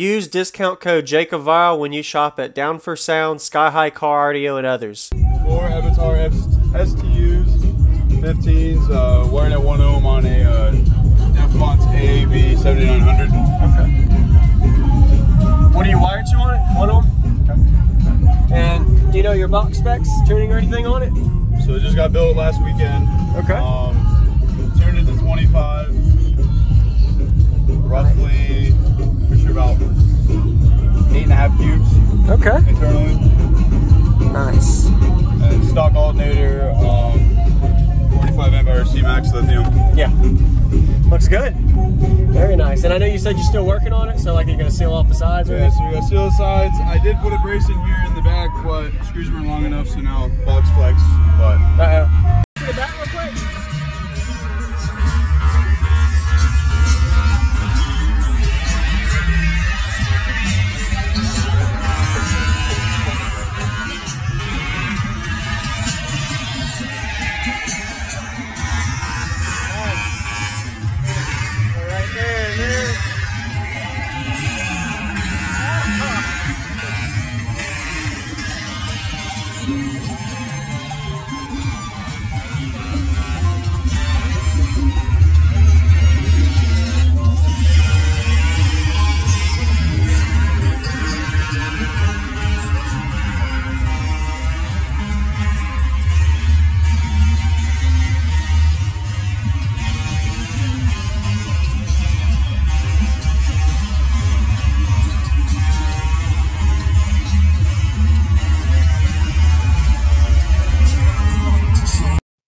Use discount code JACOBVIRAL when you shop at Down for Sound, Sky High Car Audio, and others. 4 Avatar STUs, 15s, wiring at 1 ohm on a Defmont AAB 7900. Okay. What are you wired to on it? 1 ohm? Okay. And do you know your box specs, tuning or anything on it? So it just got built last weekend. Okay. Tuned it to 25. Roughly, we're sure about 8.5 cubes. Okay. Internally. Nice. And stock alternator, 45 amp hour C-Max lithium. Yeah. Looks good. Very nice. And I know you said you're still working on it, so like you're going to seal off the sides or anything? Yeah, so we got seal the sides. I did put a brace in here in the back, but screws weren't long enough, so now box flex. But to the back real quick.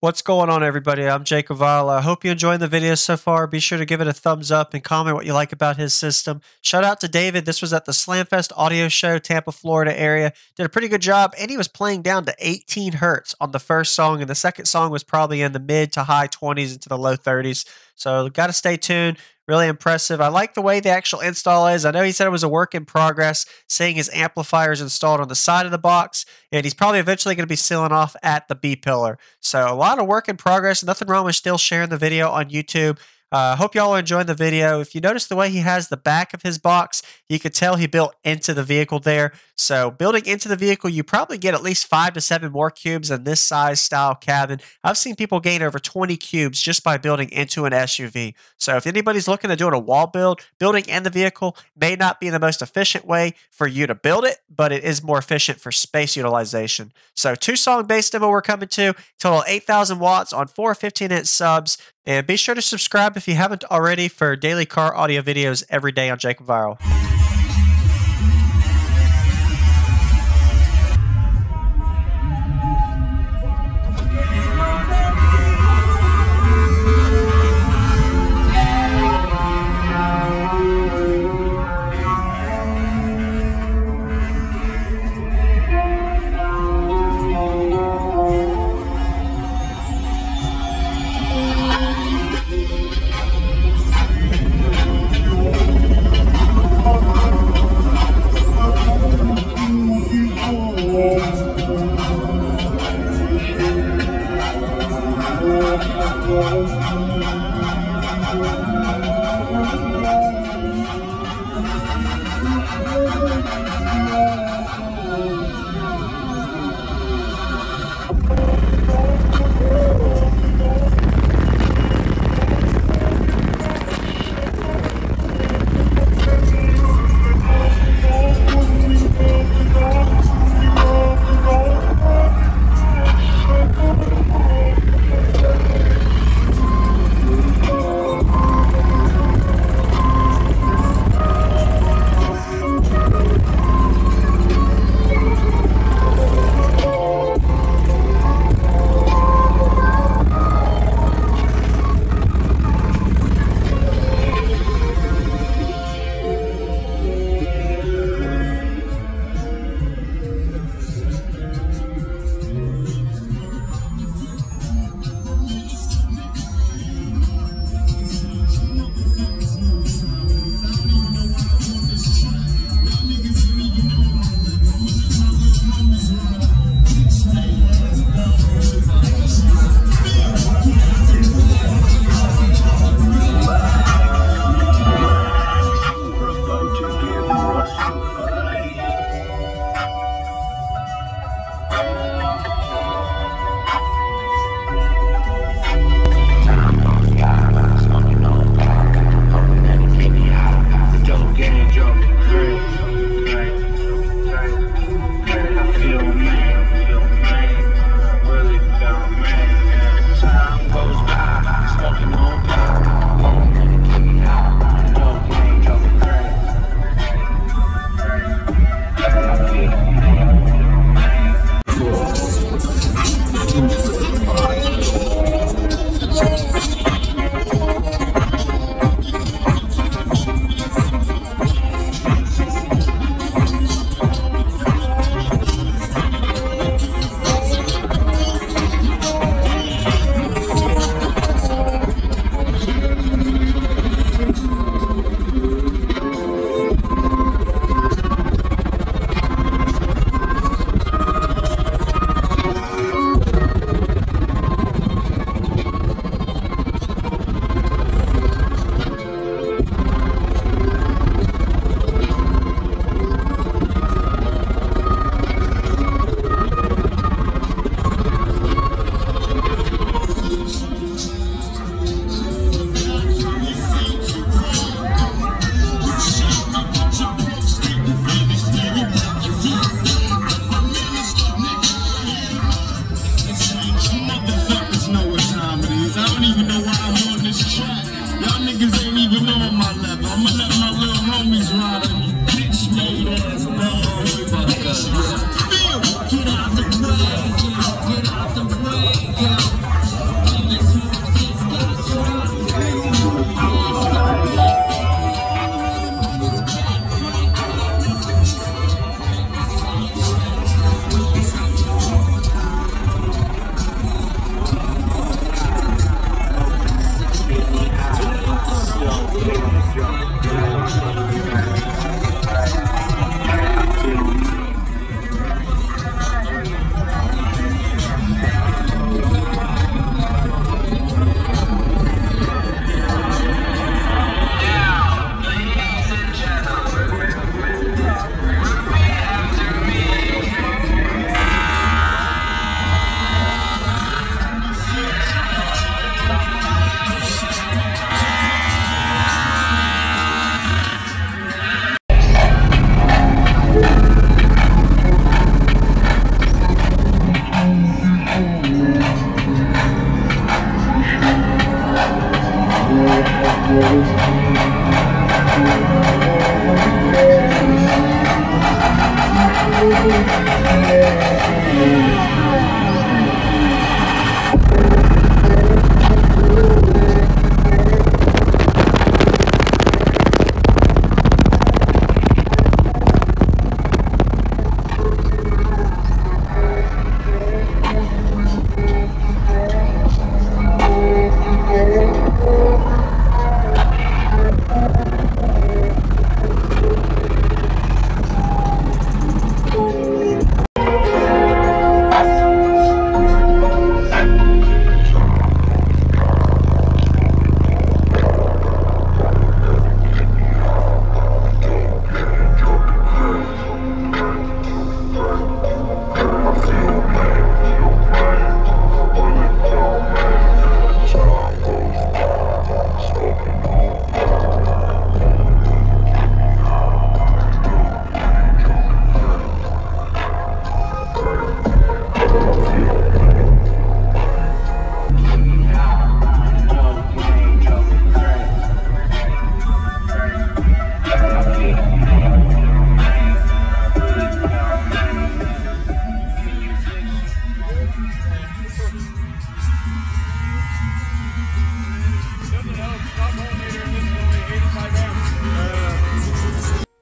What's going on, everybody? I'm Jacob Viral. I hope you're enjoying the video so far. Be sure to give it a thumbs up and comment what you like about his system. Shout out to David. This was at the Slamfest Audio Show, Tampa, Florida area. Did a pretty good job, and he was playing down to 18 hertz on the first song, and the second song was probably in the mid to high 20s into the low 30s. So got to stay tuned. Really impressive. I like the way the actual install is. I know he said it was a work in progress, seeing his amplifiers installed on the side of the box, and he's probably eventually going to be sealing off at the B-pillar. So a lot of work in progress. Nothing wrong with still sharing the video on YouTube. Hope y'all are enjoying the video. If you notice the way he has the back of his box, you could tell he built into the vehicle there. So building into the vehicle, you probably get at least 5 to 7 more cubes in this size style cabin. I've seen people gain over 20 cubes just by building into an SUV. So if anybody's looking at doing a wall build, building in the vehicle may not be the most efficient way for you to build it, but it is more efficient for space utilization. So 2-song bass demo we're coming to, total 8,000 watts on 4 15-inch subs. And be sure to subscribe if you haven't already for daily car audio videos every day on Jacob Viral.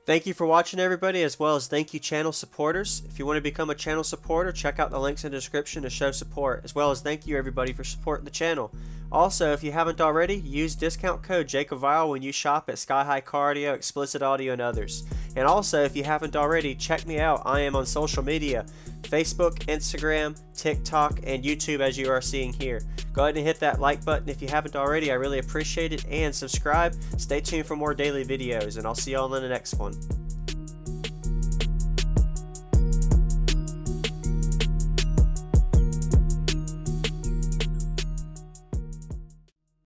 Thank you for watching, everybody, as well as thank you channel supporters. If you want to become a channel supporter, check out the links in the description to show support, as well as thank you everybody for supporting the channel. Also, if you haven't already, use discount code JakeOfVile when you shop at Sky High Cardio, Explicit Audio, and others. And also, if you haven't already, check me out. I am on social media, Facebook, Instagram, TikTok, and YouTube, as you are seeing here. Go ahead and hit that like button if you haven't already. I really appreciate it. And subscribe. Stay tuned for more daily videos, and I'll see y'all in the next one.